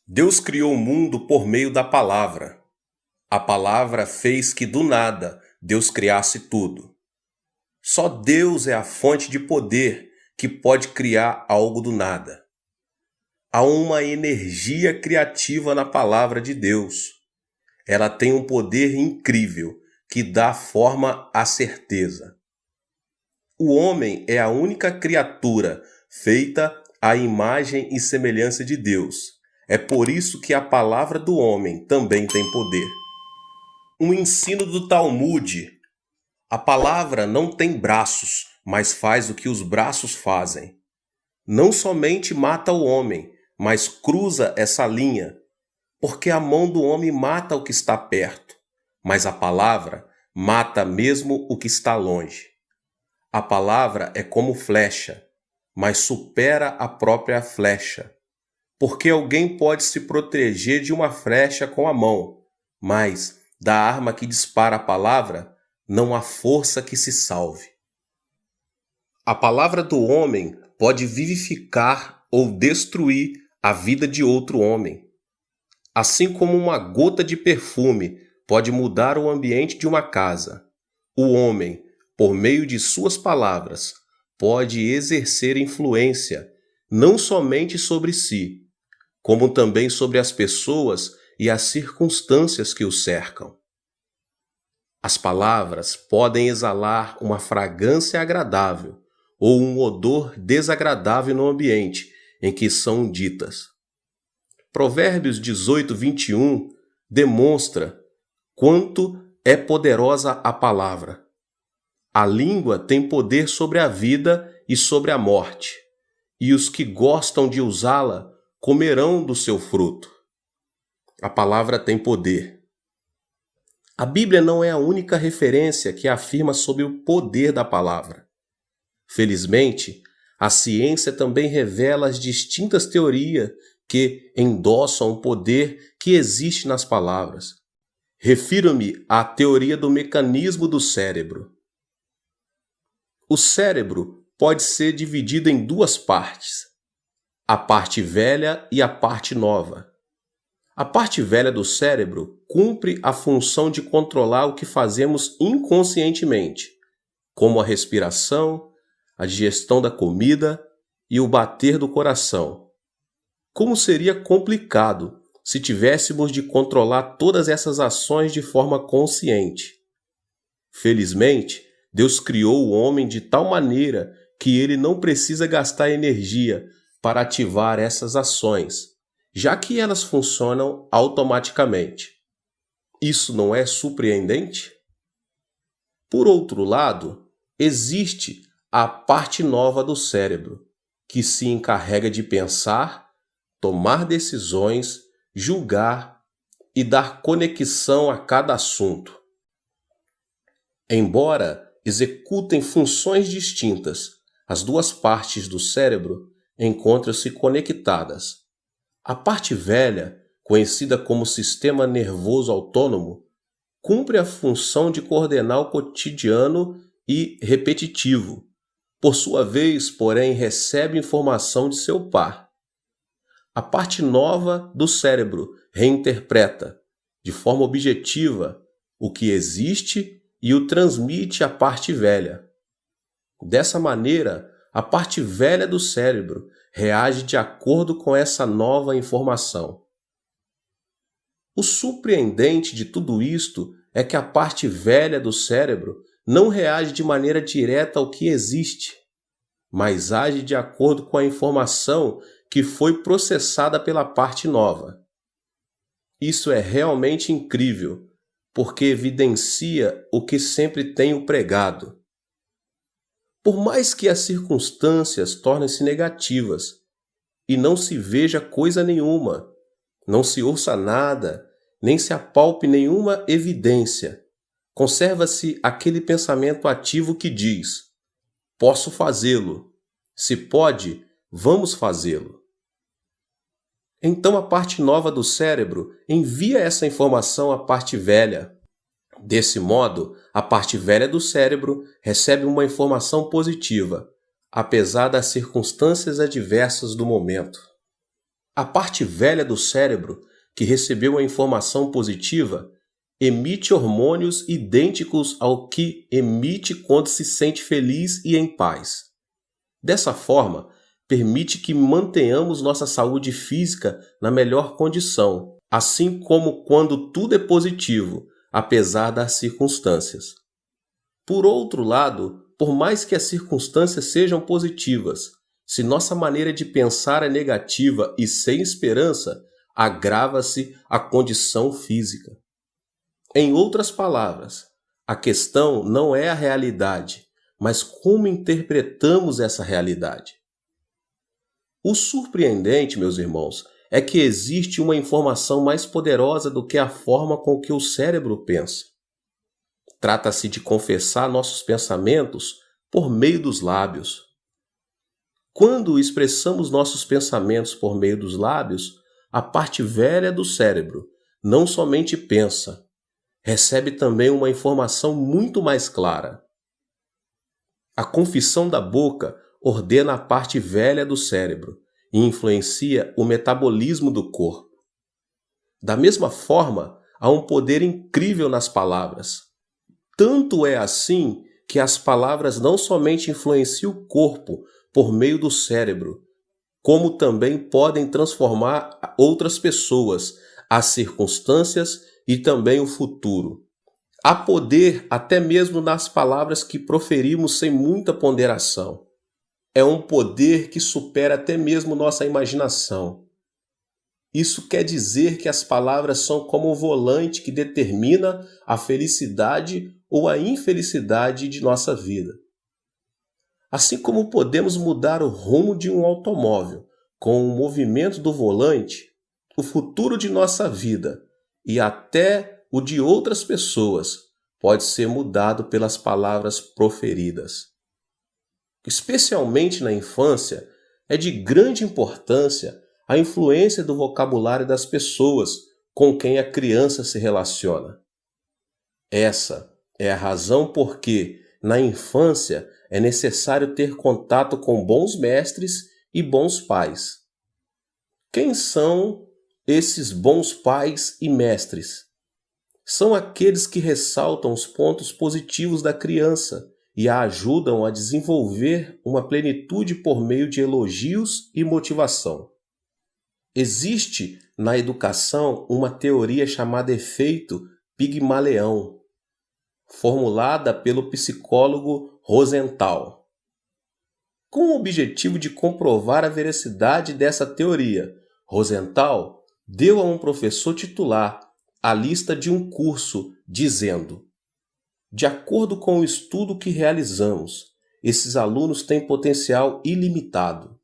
Deus criou o mundo por meio da palavra. A palavra fez que do nada Deus criasse tudo. Só Deus é a fonte de poder que pode criar algo do nada. Há uma energia criativa na palavra de Deus. Ela tem um poder incrível que dá forma à certeza. O homem é a única criatura feita à imagem e semelhança de Deus. É por isso que a palavra do homem também tem poder. Um ensino do Talmud. A palavra não tem braços, mas faz o que os braços fazem. Não somente mata o homem, mas cruza essa linha, porque a mão do homem mata o que está perto, mas a palavra mata mesmo o que está longe. A palavra é como flecha, mas supera a própria flecha. Porque alguém pode se proteger de uma flecha com a mão, mas da arma que dispara a palavra, não há força que se salve. A palavra do homem pode vivificar ou destruir a vida de outro homem. Assim como uma gota de perfume pode mudar o ambiente de uma casa, o homem, por meio de suas palavras, pode exercer influência não somente sobre si, como também sobre as pessoas e as circunstâncias que o cercam. As palavras podem exalar uma fragrância agradável ou um odor desagradável no ambiente em que são ditas. Provérbios 18:21 demonstra quanto é poderosa a palavra. A língua tem poder sobre a vida e sobre a morte, e os que gostam de usá-la comerão do seu fruto. A palavra tem poder. A Bíblia não é a única referência que afirma sobre o poder da palavra. Felizmente, a ciência também revela as distintas teorias que endossam o poder que existe nas palavras. Refiro-me à teoria do mecanismo do cérebro. O cérebro pode ser dividido em duas partes, a parte velha e a parte nova. A parte velha do cérebro cumpre a função de controlar o que fazemos inconscientemente, como a respiração, a digestão da comida e o bater do coração. Como seria complicado se tivéssemos de controlar todas essas ações de forma consciente. Felizmente, Deus criou o homem de tal maneira que ele não precisa gastar energia para ativar essas ações, já que elas funcionam automaticamente. Isso não é surpreendente? Por outro lado, existe a parte nova do cérebro, que se encarrega de pensar, tomar decisões, julgar e dar conexão a cada assunto. Embora executem funções distintas, as duas partes do cérebro encontram-se conectadas. A parte velha, conhecida como sistema nervoso autônomo, cumpre a função de coordenar o cotidiano e repetitivo. Por sua vez, porém, recebe informação de seu par. A parte nova do cérebro reinterpreta, de forma objetiva, o que existe e o transmite à parte velha. Dessa maneira, a parte velha do cérebro reage de acordo com essa nova informação. O surpreendente de tudo isto é que a parte velha do cérebro não reage de maneira direta ao que existe, mas age de acordo com a informação que foi processada pela parte nova. Isso é realmente incrível, porque evidencia o que sempre tenho pregado. Por mais que as circunstâncias tornem-se negativas e não se veja coisa nenhuma, não se ouça nada, nem se apalpe nenhuma evidência, conserva-se aquele pensamento ativo que diz: posso fazê-lo. Se pode, vamos fazê-lo. Então a parte nova do cérebro envia essa informação à parte velha. Desse modo, a parte velha do cérebro recebe uma informação positiva, apesar das circunstâncias adversas do momento. A parte velha do cérebro, que recebeu a informação positiva, emite hormônios idênticos ao que emite quando se sente feliz e em paz. Dessa forma, permite que mantenhamos nossa saúde física na melhor condição, assim como quando tudo é positivo, apesar das circunstâncias. Por outro lado, por mais que as circunstâncias sejam positivas, se nossa maneira de pensar é negativa e sem esperança, agrava-se a condição física. Em outras palavras, a questão não é a realidade, mas como interpretamos essa realidade. O surpreendente, meus irmãos, é que existe uma informação mais poderosa do que a forma com que o cérebro pensa. Trata-se de confessar nossos pensamentos por meio dos lábios. Quando expressamos nossos pensamentos por meio dos lábios, a parte velha do cérebro não somente pensa, recebe também uma informação muito mais clara. A confissão da boca ordena a parte velha do cérebro e influencia o metabolismo do corpo. Da mesma forma, há um poder incrível nas palavras. Tanto é assim que as palavras não somente influenciam o corpo por meio do cérebro, como também podem transformar outras pessoas, as circunstâncias e também o futuro. Há poder até mesmo nas palavras que proferimos sem muita ponderação. É um poder que supera até mesmo nossa imaginação. Isso quer dizer que as palavras são como o volante que determina a felicidade ou a infelicidade de nossa vida. Assim como podemos mudar o rumo de um automóvel com o movimento do volante, o futuro de nossa vida e até o de outras pessoas pode ser mudado pelas palavras proferidas. Especialmente na infância, é de grande importância a influência do vocabulário das pessoas com quem a criança se relaciona. Essa é a razão por que, na infância, é necessário ter contato com bons mestres e bons pais. Quem são esses bons pais e mestres? São aqueles que ressaltam os pontos positivos da criança e a ajudam a desenvolver uma plenitude por meio de elogios e motivação. Existe na educação uma teoria chamada efeito Pigmaleão, formulada pelo psicólogo Rosenthal. Com o objetivo de comprovar a veracidade dessa teoria, Rosenthal deu a um professor titular a lista de um curso, dizendo: de acordo com o estudo que realizamos, esses alunos têm potencial ilimitado.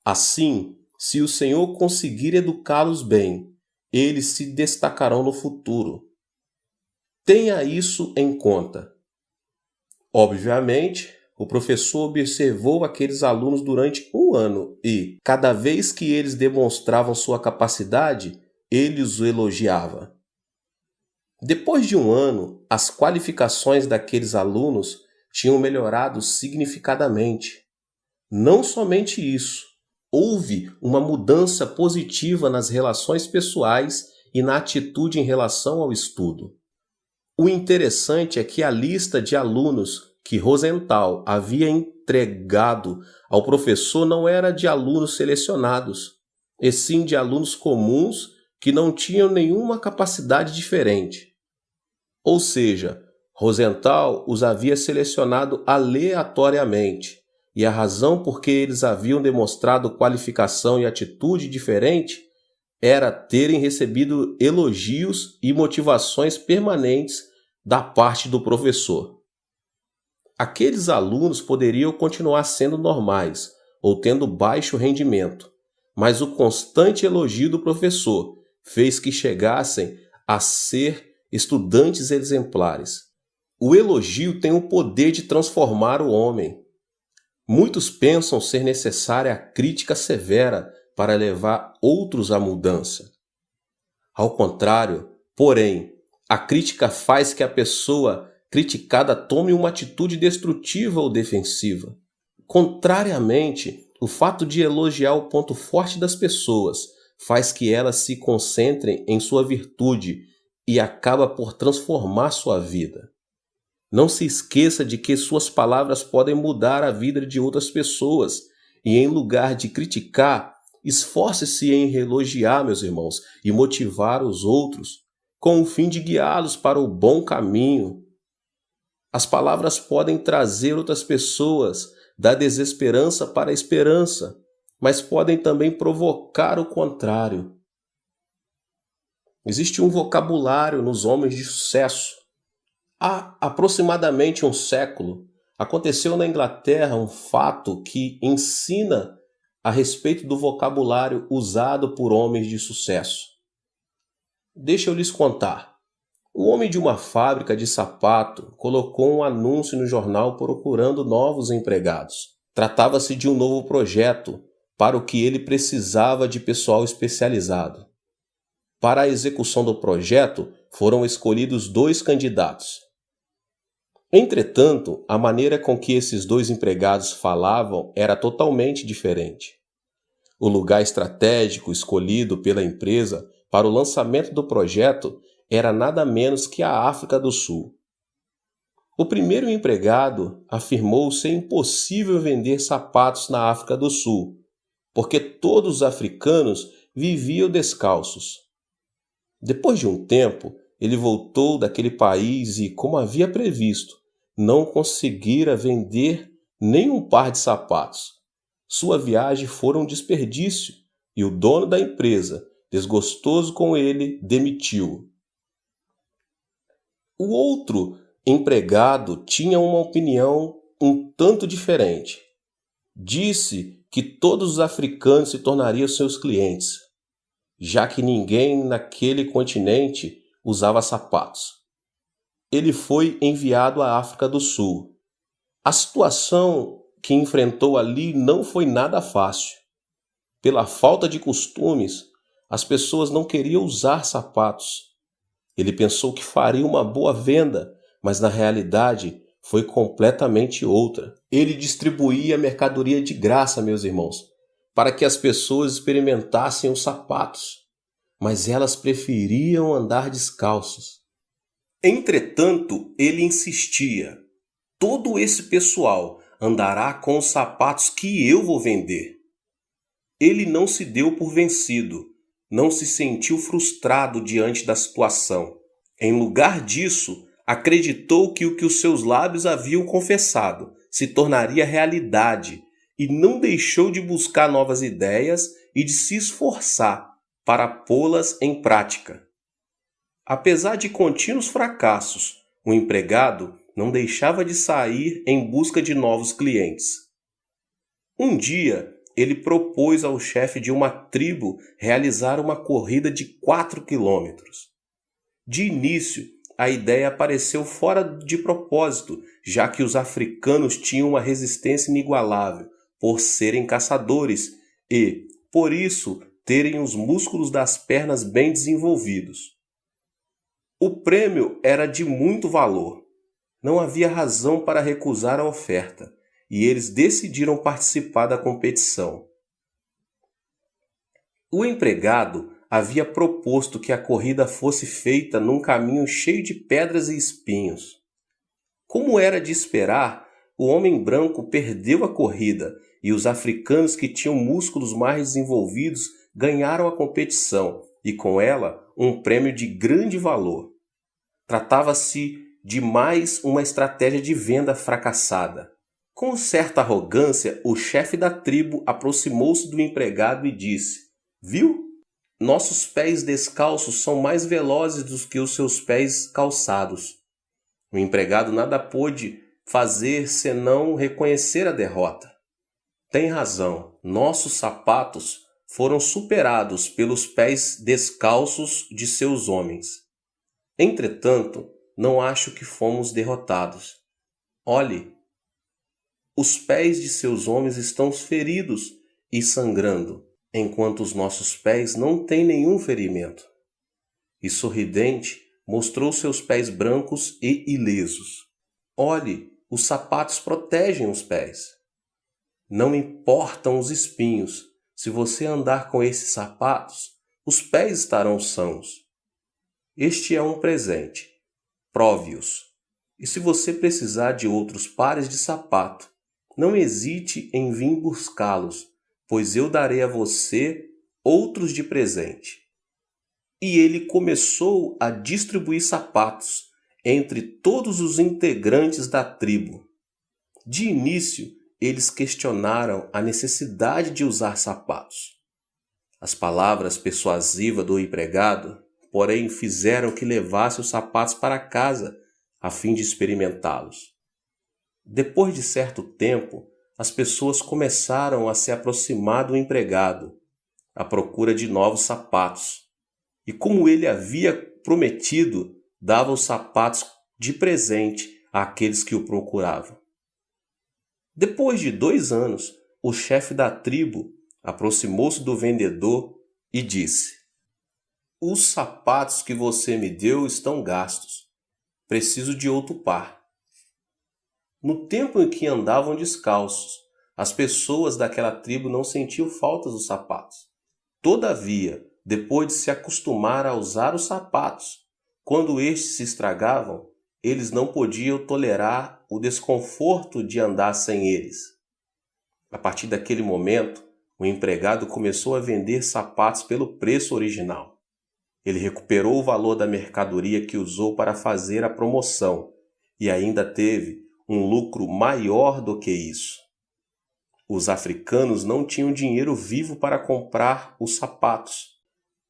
Assim, se o Senhor conseguir educá-los bem, eles se destacarão no futuro. Tenha isso em conta. Obviamente, o professor observou aqueles alunos durante um ano e, cada vez que eles demonstravam sua capacidade, ele os elogiava. Depois de um ano, as qualificações daqueles alunos tinham melhorado significativamente. Não somente isso, houve uma mudança positiva nas relações pessoais e na atitude em relação ao estudo. O interessante é que a lista de alunos que Rosenthal havia entregado ao professor não era de alunos selecionados, e sim de alunos comuns que não tinham nenhuma capacidade diferente. Ou seja, Rosenthal os havia selecionado aleatoriamente, e a razão por que eles haviam demonstrado qualificação e atitude diferente era terem recebido elogios e motivações permanentes da parte do professor. Aqueles alunos poderiam continuar sendo normais ou tendo baixo rendimento, mas o constante elogio do professor fez que chegassem a ser estudantes exemplares. O elogio tem o poder de transformar o homem. Muitos pensam ser necessária a crítica severa para levar outros à mudança. Ao contrário, porém, a crítica faz que a pessoa criticada tome uma atitude destrutiva ou defensiva. Contrariamente, O fato de elogiar o ponto forte das pessoas faz que elas se concentrem em sua virtude e acaba por transformar sua vida. Não se esqueça de que suas palavras podem mudar a vida de outras pessoas e, em lugar de criticar, esforce-se em elogiar, meus irmãos, e motivar os outros, com o fim de guiá-los para o bom caminho. As palavras podem trazer outras pessoas da desesperança para a esperança, mas podem também provocar o contrário. Existe um vocabulário nos homens de sucesso. Há aproximadamente um século, aconteceu na Inglaterra um fato que ensina a respeito do vocabulário usado por homens de sucesso. Deixa eu lhes contar. O homem de uma fábrica de sapato colocou um anúncio no jornal procurando novos empregados. Tratava-se de um novo projeto, para o que ele precisava de pessoal especializado. Para a execução do projeto, foram escolhidos 2 candidatos. Entretanto, a maneira com que esses 2 empregados falavam era totalmente diferente. O lugar estratégico escolhido pela empresa para o lançamento do projeto era nada menos que a África do Sul. O primeiro empregado afirmou ser impossível vender sapatos na África do Sul, porque todos os africanos viviam descalços. Depois de um tempo, ele voltou daquele país e, como havia previsto, não conseguira vender nem um par de sapatos. Sua viagem foi um desperdício e o dono da empresa, desgostoso com ele, demitiu-o. O outro empregado tinha uma opinião um tanto diferente. Disse que todos os africanos se tornariam seus clientes, já que ninguém naquele continente usava sapatos. Ele foi enviado à África do Sul. A situação que enfrentou ali não foi nada fácil. Pela falta de costumes, as pessoas não queriam usar sapatos. Ele pensou que faria uma boa venda, mas na realidade foi completamente outra. Ele distribuía mercadoria de graça, meus irmãos, para que as pessoas experimentassem os sapatos, mas elas preferiam andar descalços. Entretanto, ele insistia: todo esse pessoal andará com os sapatos que eu vou vender. Ele não se deu por vencido, não se sentiu frustrado diante da situação. Em lugar disso, acreditou que o que os seus lábios haviam confessado se tornaria realidade e não deixou de buscar novas ideias e de se esforçar para pô-las em prática. Apesar de contínuos fracassos, o empregado não deixava de sair em busca de novos clientes. Um dia, ele propôs ao chefe de uma tribo realizar uma corrida de 4 quilômetros. De início, a ideia pareceu fora de propósito, já que os africanos tinham uma resistência inigualável por serem caçadores e, por isso, terem os músculos das pernas bem desenvolvidos. O prêmio era de muito valor. Não havia razão para recusar a oferta, e eles decidiram participar da competição. O empregado havia proposto que a corrida fosse feita num caminho cheio de pedras e espinhos. Como era de esperar, o homem branco perdeu a corrida e os africanos que tinham músculos mais desenvolvidos ganharam a competição e, com ela, um prêmio de grande valor. Tratava-se de mais uma estratégia de venda fracassada. Com certa arrogância, o chefe da tribo aproximou-se do empregado e disse: "Viu? Nossos pés descalços são mais velozes do que os seus pés calçados." O empregado nada pôde fazer senão reconhecer a derrota. Tem razão, nossos sapatos foram superados pelos pés descalços de seus homens. Entretanto, não acho que fomos derrotados. Olhe, os pés de seus homens estão feridos e sangrando, enquanto os nossos pés não têm nenhum ferimento. E sorridente, mostrou seus pés brancos e ilesos. Olhe, os sapatos protegem os pés. Não importam os espinhos, se você andar com esses sapatos, os pés estarão sãos. Este é um presente. Prove-os. E se você precisar de outros pares de sapato, não hesite em vir buscá-los, pois eu darei a você outros de presente. E ele começou a distribuir sapatos entre todos os integrantes da tribo. De início, eles questionaram a necessidade de usar sapatos. As palavras persuasivas do empregado, porém, fizeram que levasse os sapatos para casa, a fim de experimentá-los. Depois de certo tempo, as pessoas começaram a se aproximar do empregado, à procura de novos sapatos. E como ele havia prometido, dava os sapatos de presente àqueles que o procuravam. Depois de 2 anos, o chefe da tribo aproximou-se do vendedor e disse: "Os sapatos que você me deu estão gastos. Preciso de outro par." No tempo em que andavam descalços, as pessoas daquela tribo não sentiam falta dos sapatos. Todavia, depois de se acostumar a usar os sapatos, quando estes se estragavam, eles não podiam tolerar o desconforto de andar sem eles. A partir daquele momento, o empregado começou a vender sapatos pelo preço original. Ele recuperou o valor da mercadoria que usou para fazer a promoção e ainda teve um lucro maior do que isso. Os africanos não tinham dinheiro vivo para comprar os sapatos.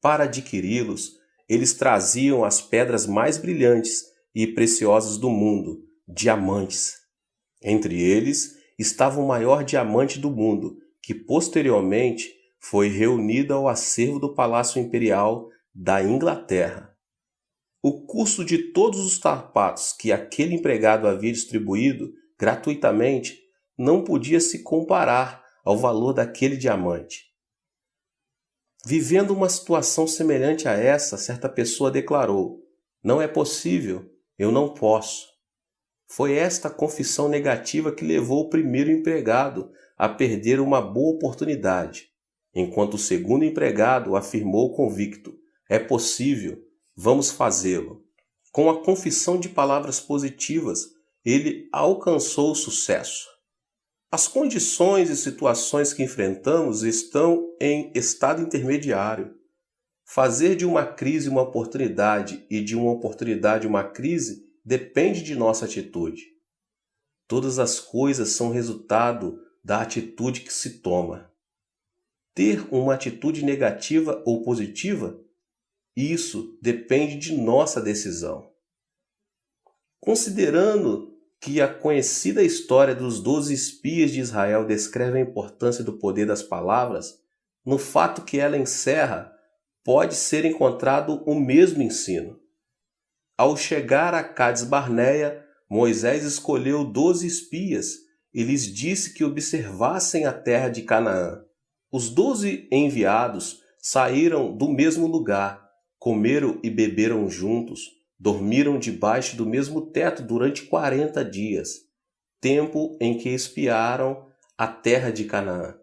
Para adquiri-los, eles traziam as pedras mais brilhantes e preciosas do mundo, diamantes. Entre eles estava o maior diamante do mundo, que posteriormente foi reunido ao acervo do Palácio Imperial da Inglaterra. O custo de todos os sapatos que aquele empregado havia distribuído gratuitamente não podia se comparar ao valor daquele diamante. Vivendo uma situação semelhante a essa, certa pessoa declarou: "Não é possível, eu não posso." Foi esta confissão negativa que levou o primeiro empregado a perder uma boa oportunidade, enquanto o segundo empregado afirmou convicto: "É possível, vamos fazê-lo." Com a confissão de palavras positivas, ele alcançou o sucesso. As condições e situações que enfrentamos estão em estado intermediário. Fazer de uma crise uma oportunidade e de uma oportunidade uma crise depende de nossa atitude. Todas as coisas são resultado da atitude que se toma. Ter uma atitude negativa ou positiva, isso depende de nossa decisão. Considerando que a conhecida história dos 12 espias de Israel descreve a importância do poder das palavras, no fato que ela encerra, pode ser encontrado o mesmo ensino. Ao chegar a Cades Barneia, Moisés escolheu 12 espias e lhes disse que observassem a terra de Canaã. Os 12 enviados saíram do mesmo lugar, comeram e beberam juntos, dormiram debaixo do mesmo teto durante 40 dias, tempo em que espiaram a terra de Canaã.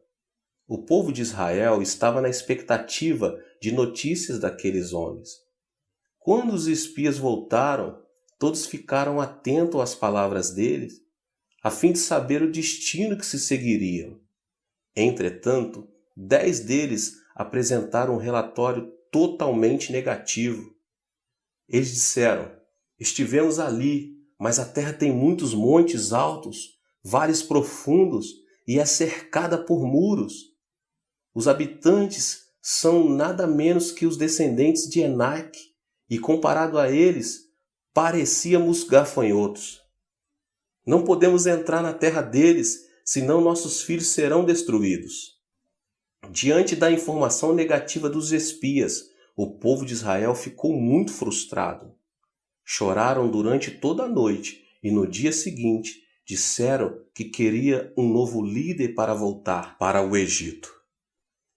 O povo de Israel estava na expectativa de notícias daqueles homens. Quando os espias voltaram, todos ficaram atentos às palavras deles, a fim de saber o destino que se seguiriam. Entretanto, 10 deles apresentaram um relatório totalmente negativo. Eles disseram: "Estivemos ali, mas a terra tem muitos montes altos, vales profundos e é cercada por muros. Os habitantes são nada menos que os descendentes de Enaque, e comparado a eles, parecíamos gafanhotos. Não podemos entrar na terra deles, senão nossos filhos serão destruídos." Diante da informação negativa dos espias, o povo de Israel ficou muito frustrado. Choraram durante toda a noite e no dia seguinte disseram que queria um novo líder para voltar para o Egito.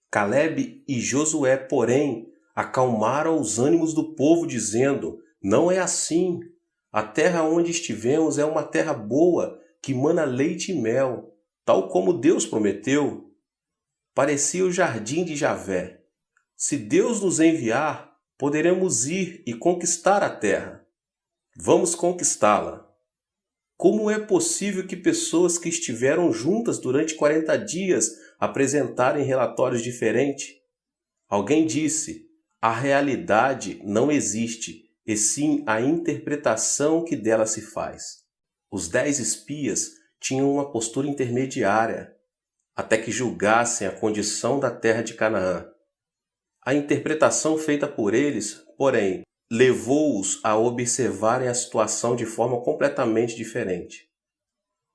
Calebe e Josué, porém, acalmaram os ânimos do povo, dizendo: "Não é assim. A terra onde estivemos é uma terra boa, que mana leite e mel. tal como Deus prometeu. Parecia o jardim de Javé. Se Deus nos enviar, poderemos ir e conquistar a terra. Vamos conquistá-la. Como é possível que pessoas que estiveram juntas durante 40 dias apresentarem relatórios diferentes? Alguém disse: a realidade não existe, e sim a interpretação que dela se faz. Os 10 espias tinham uma postura intermediária, até que julgassem a condição da terra de Canaã. A interpretação feita por eles, porém, levou-os a observarem a situação de forma completamente diferente.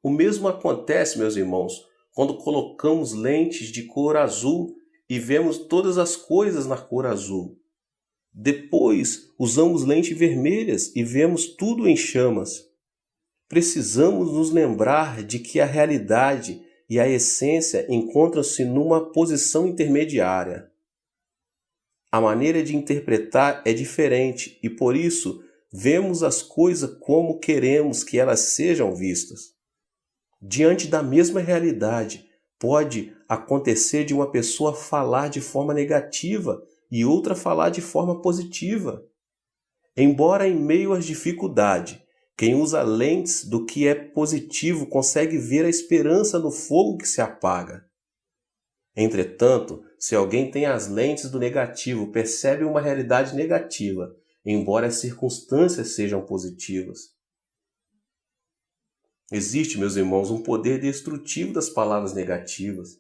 O mesmo acontece, meus irmãos, quando colocamos lentes de cor azul e vemos todas as coisas na cor azul. Depois, usamos lentes vermelhas e vemos tudo em chamas. Precisamos nos lembrar de que a realidade e a essência encontram-se numa posição intermediária. A maneira de interpretar é diferente e, por isso, vemos as coisas como queremos que elas sejam vistas. Diante da mesma realidade, pode acontecer de uma pessoa falar de forma negativa e outra falar de forma positiva. Embora em meio às dificuldades, quem usa lentes do que é positivo consegue ver a esperança no fogo que se apaga. Entretanto, se alguém tem as lentes do negativo, percebe uma realidade negativa, embora as circunstâncias sejam positivas. Existe, meus irmãos, um poder destrutivo das palavras negativas.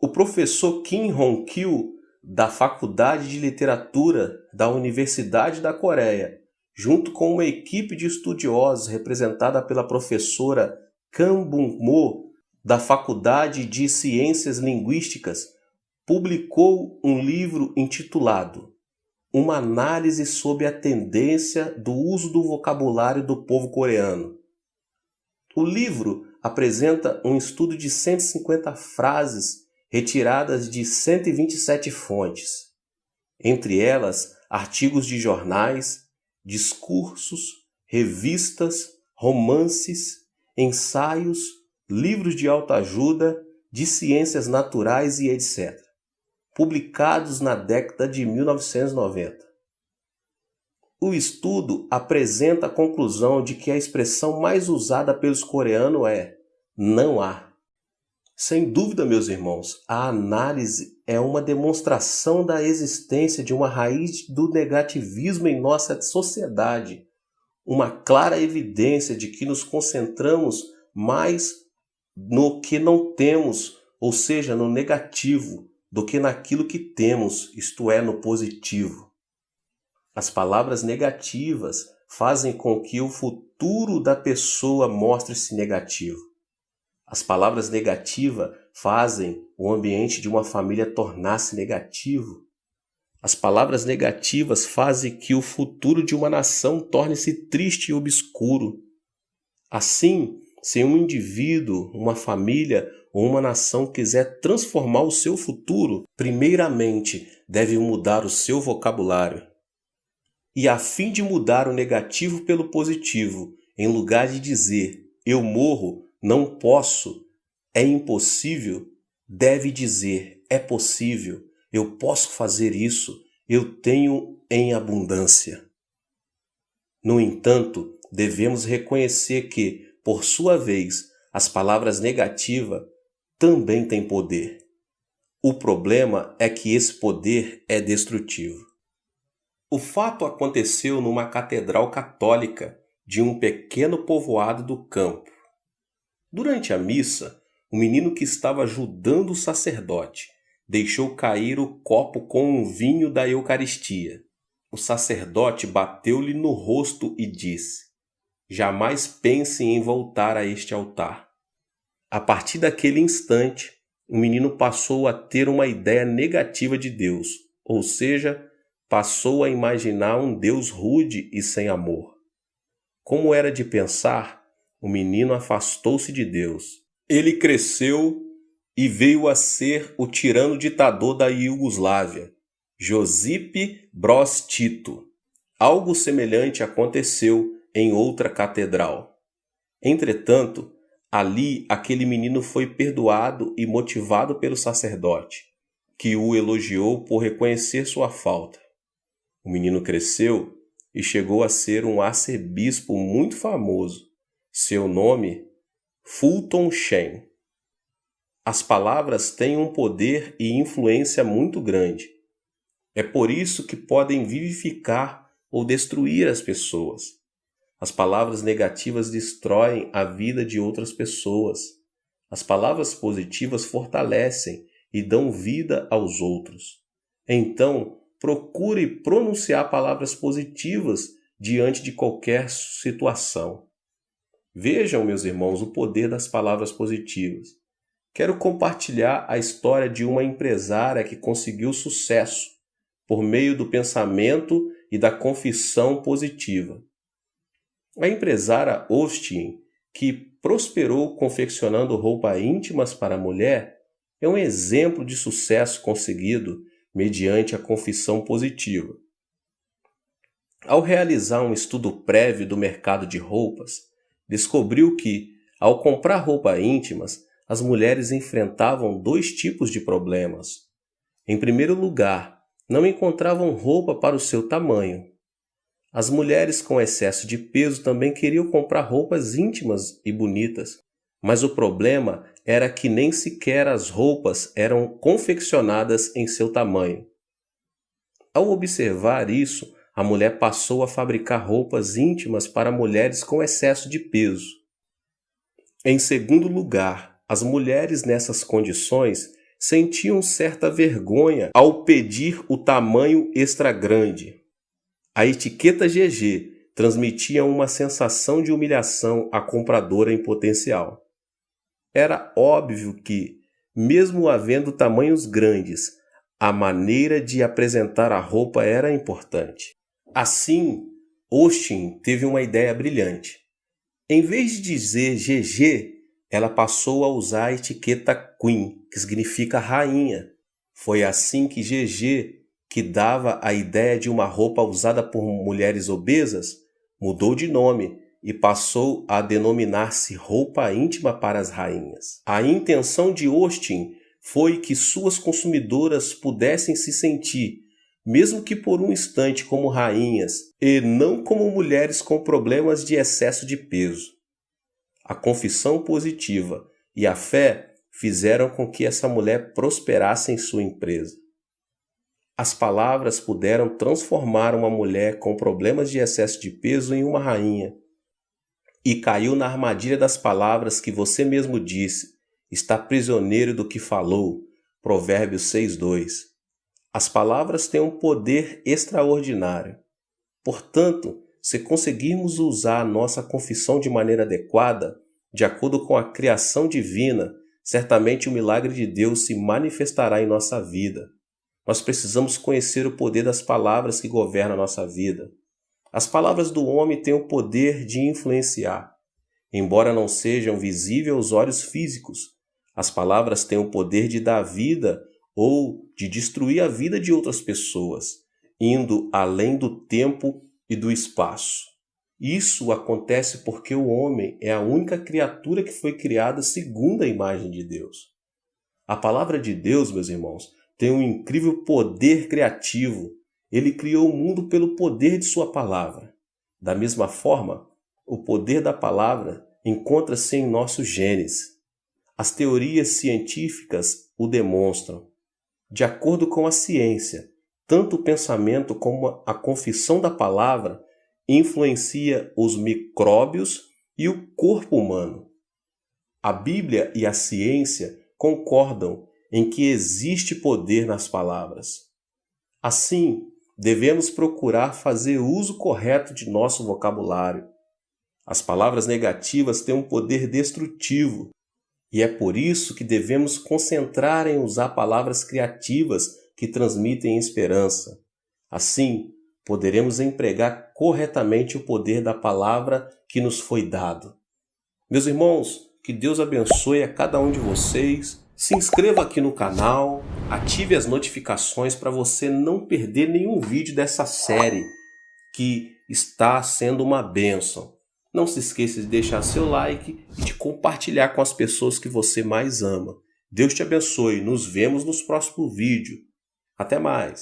O professor Kim Hong-kil, da Faculdade de Literatura da Universidade da Coreia, junto com uma equipe de estudiosos representada pela professora Kang Bum-mo, da Faculdade de Ciências Linguísticas, publicou um livro intitulado Uma análise sobre a tendência do uso do vocabulário do povo coreano. O livro apresenta um estudo de 150 frases retiradas de 127 fontes, entre elas artigos de jornais, discursos, revistas, romances, ensaios, livros de autoajuda, de ciências naturais e etc., publicados na década de 1990. O estudo apresenta a conclusão de que a expressão mais usada pelos coreanos é "não há". Sem dúvida, meus irmãos, a análise é uma demonstração da existência de uma raiz do negativismo em nossa sociedade, uma clara evidência de que nos concentramos mais no que não temos, ou seja, no negativo, do que naquilo que temos, isto é, no positivo. As palavras negativas fazem com que o futuro da pessoa mostre-se negativo. As palavras negativas fazem o ambiente de uma família tornar-se negativo. As palavras negativas fazem que o futuro de uma nação torne-se triste e obscuro. Assim, se um indivíduo, uma família ou uma nação quiser transformar o seu futuro, primeiramente deve mudar o seu vocabulário. E a fim de mudar o negativo pelo positivo, em lugar de dizer "eu morro", "não posso", "é impossível", deve dizer "é possível", "eu posso fazer isso", "eu tenho em abundância". No entanto, devemos reconhecer que, por sua vez, as palavras negativas também têm poder. O problema é que esse poder é destrutivo. O fato aconteceu numa catedral católica de um pequeno povoado do campo. Durante a missa, o menino que estava ajudando o sacerdote deixou cair o copo com o vinho da Eucaristia. O sacerdote bateu-lhe no rosto e disse: "Jamais pense em voltar a este altar". A partir daquele instante, o menino passou a ter uma ideia negativa de Deus, ou seja, passou a imaginar um Deus rude e sem amor. Como era de pensar, o menino afastou-se de Deus. Ele cresceu e veio a ser o tirano ditador da Iugoslávia, Josip Broz Tito. Algo semelhante aconteceu em outra catedral. Entretanto, Ali, aquele menino foi perdoado e motivado pelo sacerdote, que o elogiou por reconhecer sua falta. O menino cresceu e chegou a ser um arcebispo muito famoso. Seu nome, Fulton Sheen. As palavras têm um poder e influência muito grande. É por isso que podem vivificar ou destruir as pessoas. As palavras negativas destroem a vida de outras pessoas. As palavras positivas fortalecem e dão vida aos outros. Então, procure pronunciar palavras positivas diante de qualquer situação. Vejam, meus irmãos, o poder das palavras positivas. Quero compartilhar a história de uma empresária que conseguiu sucesso por meio do pensamento e da confissão positiva. A empresária Austin, que prosperou confeccionando roupas íntimas para a mulher, é um exemplo de sucesso conseguido mediante a confissão positiva. Ao realizar um estudo prévio do mercado de roupas, descobriu que, ao comprar roupas íntimas, as mulheres enfrentavam 2 tipos de problemas. Em primeiro lugar, não encontravam roupa para o seu tamanho. As mulheres com excesso de peso também queriam comprar roupas íntimas e bonitas, mas o problema era que nem sequer as roupas eram confeccionadas em seu tamanho. Ao observar isso, a mulher passou a fabricar roupas íntimas para mulheres com excesso de peso. Em segundo lugar, as mulheres nessas condições sentiam certa vergonha ao pedir o tamanho extra grande. A etiqueta GG transmitia uma sensação de humilhação à compradora em potencial. Era óbvio que, mesmo havendo tamanhos grandes, a maneira de apresentar a roupa era importante. Assim, Austin teve uma ideia brilhante. Em vez de dizer GG, ela passou a usar a etiqueta Queen, que significa rainha. Foi assim que GG, que dava a ideia de uma roupa usada por mulheres obesas, mudou de nome e passou a denominar-se roupa íntima para as rainhas. A intenção de Austin foi que suas consumidoras pudessem se sentir, mesmo que por um instante, como rainhas e não como mulheres com problemas de excesso de peso. A confissão positiva e a fé fizeram com que essa mulher prosperasse em sua empresa. As palavras puderam transformar uma mulher com problemas de excesso de peso em uma rainha. E caiu na armadilha das palavras que você mesmo disse, está prisioneiro do que falou. Provérbios 6:2. As palavras têm um poder extraordinário. Portanto, se conseguirmos usar a nossa confissão de maneira adequada, de acordo com a criação divina, certamente o milagre de Deus se manifestará em nossa vida. Nós precisamos conhecer o poder das palavras que governam a nossa vida. As palavras do homem têm o poder de influenciar. Embora não sejam visíveis aos olhos físicos, as palavras têm o poder de dar vida ou de destruir a vida de outras pessoas, indo além do tempo e do espaço. Isso acontece porque o homem é a única criatura que foi criada segundo a imagem de Deus. A palavra de Deus, meus irmãos, tem um incrível poder criativo. Ele criou o mundo pelo poder de sua palavra. Da mesma forma, o poder da palavra encontra-se em nosso genes. As teorias científicas o demonstram. De acordo com a ciência, tanto o pensamento como a confissão da palavra influencia os micróbios e o corpo humano. A Bíblia e a ciência concordam em que existe poder nas palavras. Assim, devemos procurar fazer uso correto de nosso vocabulário. As palavras negativas têm um poder destrutivo, e é por isso que devemos concentrar em usar palavras criativas que transmitem esperança. Assim, poderemos empregar corretamente o poder da palavra que nos foi dado. Meus irmãos, que Deus abençoe a cada um de vocês. Se inscreva aqui no canal, ative as notificações para você não perder nenhum vídeo dessa série que está sendo uma bênção. Não se esqueça de deixar seu like e de compartilhar com as pessoas que você mais ama. Deus te abençoe. Nos vemos nos próximos vídeos. Até mais.